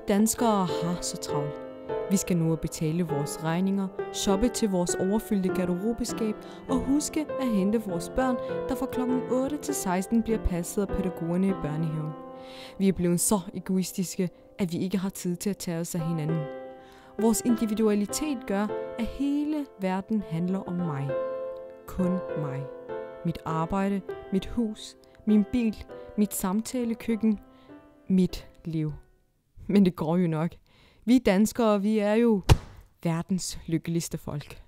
danskere har så travlt. Vi skal nu at betale vores regninger, shoppe til vores overfyldte garderobeskab og huske at hente vores børn, der fra kl. 8 til 16 bliver passet af pædagogerne i børnehaven. Vi er blevet så egoistiske, at vi ikke har tid til at tage os af hinanden. Vores individualitet gør, at hele verden handler om mig. Kun mig. Mit arbejde, mit hus, min bil, mit samtalekøkken, mit liv. Men det går jo nok. Vi danskere, vi er jo verdens lykkeligste folk.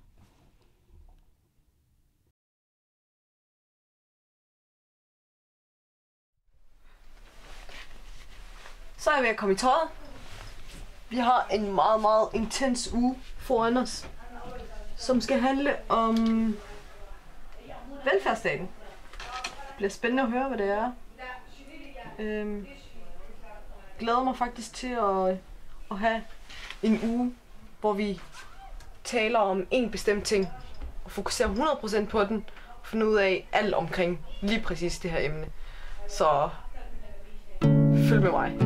Så er jeg ved at komme i tøjet. Vi har en meget, meget intens uge foran os, som skal handle om velfærdsstaten. Det bliver spændende at høre, hvad det er. Glæder mig faktisk til at have en uge, hvor vi taler om en bestemt ting og fokuserer 100% på den og finder ud af alt omkring lige præcis det her emne. Så følg med mig.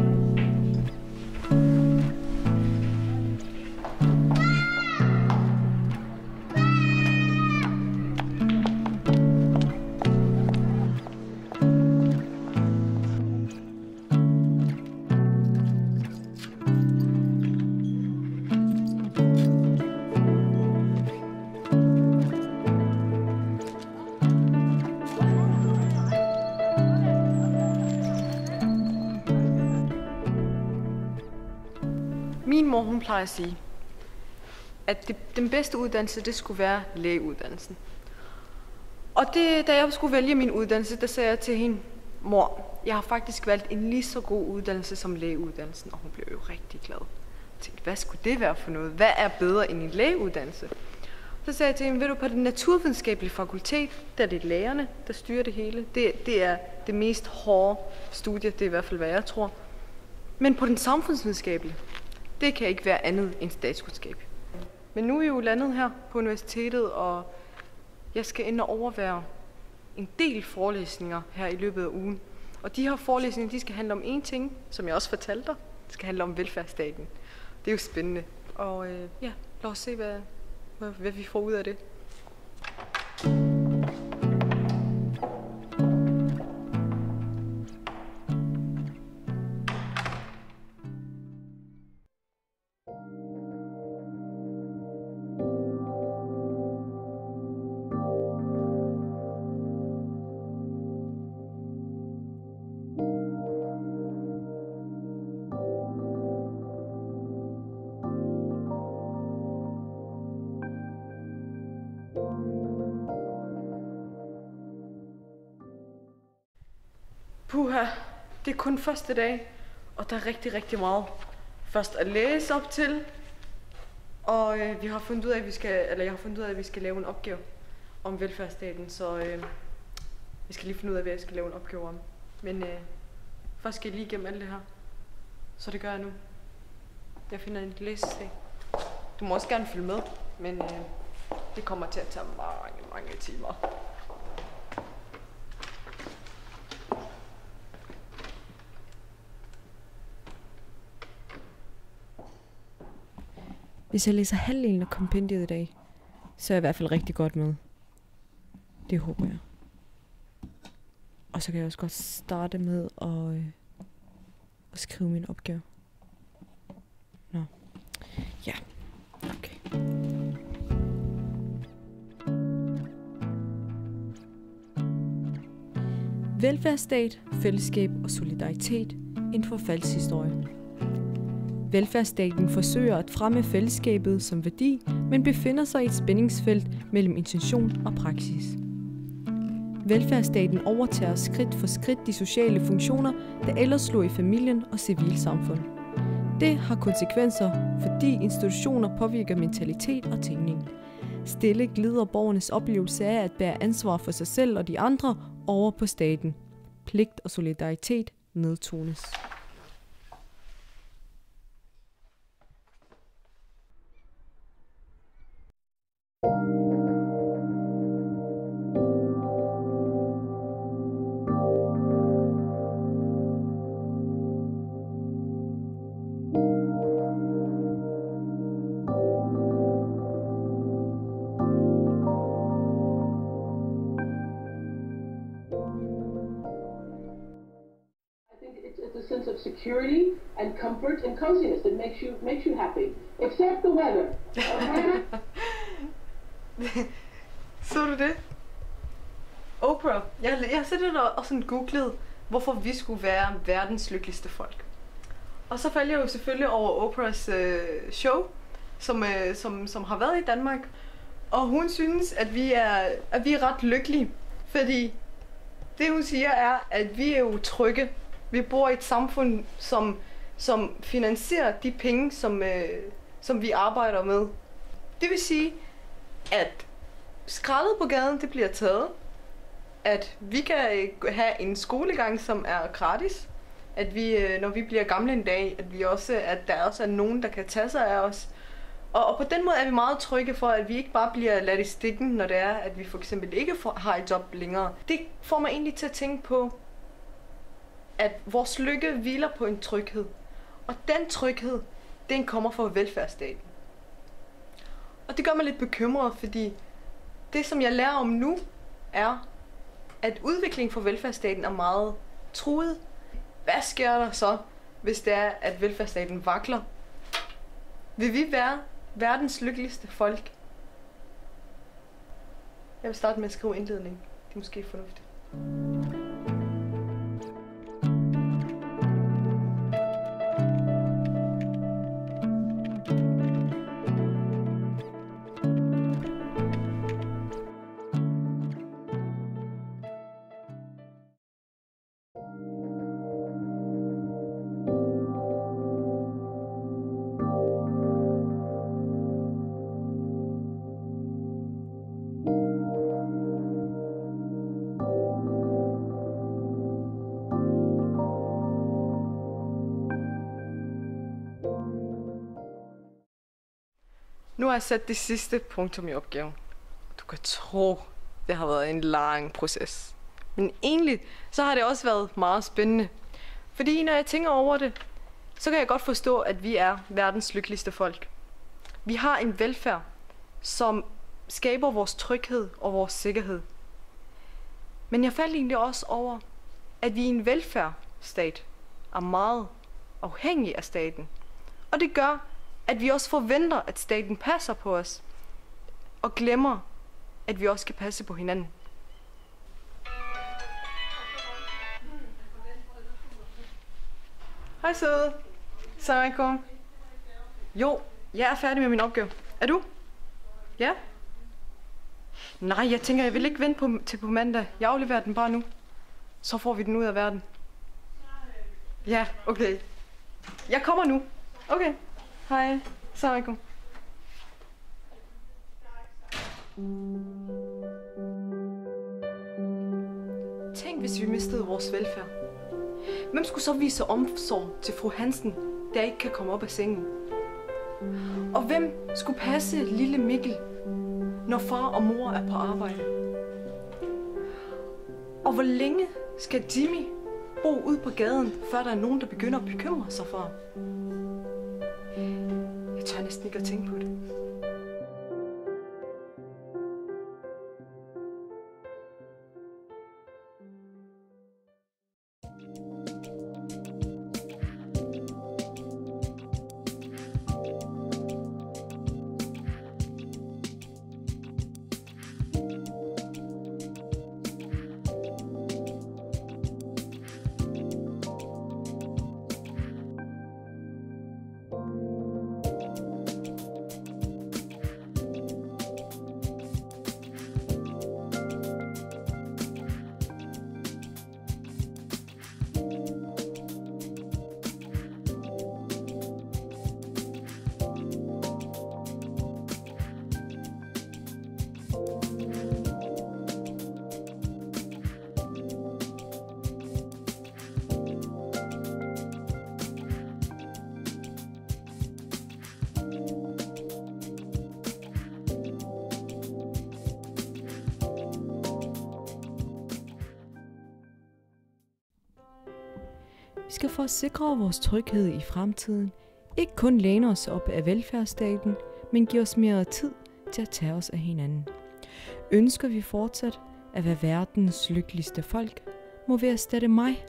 Min mor, hun plejer at sige, at den bedste uddannelse, det skulle være lægeuddannelsen. Og da jeg skulle vælge min uddannelse, der sagde jeg til hende, mor, jeg har faktisk valgt en lige så god uddannelse som lægeuddannelsen. Og hun blev jo rigtig glad. Jeg tænkte, hvad skulle det være for noget? Hvad er bedre end en lægeuddannelse? Så sagde jeg til hende, ved du, på det naturvidenskabelige fakultet, der er det lærerne, der styrer det hele. Det er det mest hårde studie, det er i hvert fald, hvad jeg tror. Men på den samfundsvidenskabelige, det kan ikke være andet end statskundskab. Men nu er jeg jo landet her på universitetet, og jeg skal ind og overvære en del forelæsninger her i løbet af ugen. Og de her forelæsninger, de skal handle om én ting, som jeg også fortalte dig. Det skal handle om velfærdsstaten. Det er jo spændende. Og ja, lad os se, hvad vi får ud af det. Puha, det er kun første dag, og der er rigtig, rigtig meget først at læse op til. Og jeg har fundet ud af, at vi skal lave en opgave om velfærdsstaten, så vi skal lige finde ud af, hvad jeg skal lave en opgave om. Men først skal jeg lige igennem alt det her, så det gør jeg nu. Jeg finder en læsesag. Du må også gerne følge med, men det kommer til at tage mange timer. Hvis jeg læser halvdelen af kompendiet i dag, så er jeg i hvert fald rigtig godt med. Det håber jeg. Og så kan jeg også godt starte med at skrive min opgave. Nå. Ja. Okay. Velfærdsstat, fællesskab og solidaritet. En forfaldshistorie. Velfærdsstaten forsøger at fremme fællesskabet som værdi, men befinder sig i et spændingsfelt mellem intention og praksis. Velfærdsstaten overtager skridt for skridt de sociale funktioner, der ellers lå i familien og civilsamfund. Det har konsekvenser, fordi institutioner påvirker mentalitet og tænkning. Stille glider borgernes oplevelse af at bære ansvar for sig selv og de andre over på staten. Pligt og solidaritet nedtones. security and comfort and coziness that makes you happy, except the weather. Okay? Så du det? Oprah. Jeg har siddet og sådan googlet, hvorfor vi skulle være verdens lykkeligste folk. Og så faldt jeg jo selvfølgelig over Oprahs show, som har været i Danmark. Og hun synes, at vi er ret lykkelige, fordi det hun siger er, at vi er jo trygge. Vi bor i et samfund, som finansierer de penge, som vi arbejder med. Det vil sige, at skraldet på gaden, det bliver taget. At vi kan have en skolegang, som er gratis. At vi, når vi bliver gamle en dag, at der også er nogen, der kan tage sig af os. Og på den måde er vi meget trygge for, at vi ikke bare bliver ladt i stikken, når det er, at vi for eksempel ikke har et job længere. Det får mig egentlig til at tænke på, at vores lykke hviler på en tryghed. Og den tryghed, den kommer fra velfærdsstaten. Og det gør mig lidt bekymret, fordi det, som jeg lærer om nu, er, at udviklingen for velfærdsstaten er meget truet. Hvad sker der så, hvis det er, at velfærdsstaten vakler? Vil vi være verdens lykkeligste folk? Jeg vil starte med at skrive indledning. Det er måske fornuftigt. Nu har jeg sat det sidste punktum i opgaven. Du kan tro, det har været en lang proces. Men egentlig, så har det også været meget spændende. Fordi når jeg tænker over det, så kan jeg godt forstå, at vi er verdens lykkeligste folk. Vi har en velfærd, som skaber vores tryghed og vores sikkerhed. Men jeg faldt egentlig også over, at vi i en velfærdsstat er meget afhængige af staten. Og det gør, at vi også forventer, at staten passer på os, og glemmer, at vi også skal passe på hinanden. Hej søde. Salam alaikum. Jo, jeg er færdig med min opgave. Er du? Ja? Nej, jeg tænker, jeg vil ikke vente til på mandag. Jeg afleverer den bare nu. Så får vi den ud af verden. Ja, okay. Jeg kommer nu. Okay. Hej. Salam alaikum. Tænk, hvis vi mistede vores velfærd. Hvem skulle så vise omsorg til fru Hansen, der ikke kan komme op af sengen? Og hvem skulle passe lille Mikkel, når far og mor er på arbejde? Og hvor længe skal Jimmy bo ude på gaden, før der er nogen, der begynder at bekymre sig for ham? Jeg tør næsten ikke at tænke på det. Vi skal for at sikre vores tryghed i fremtiden ikke kun læne os op af velfærdsstaten, men give os mere tid til at tage os af hinanden. Ønsker vi fortsat at være verdens lykkeligste folk, må vi erstatte mig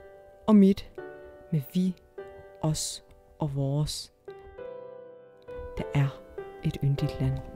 og mit med vi os og vores. Der er et yndigt land.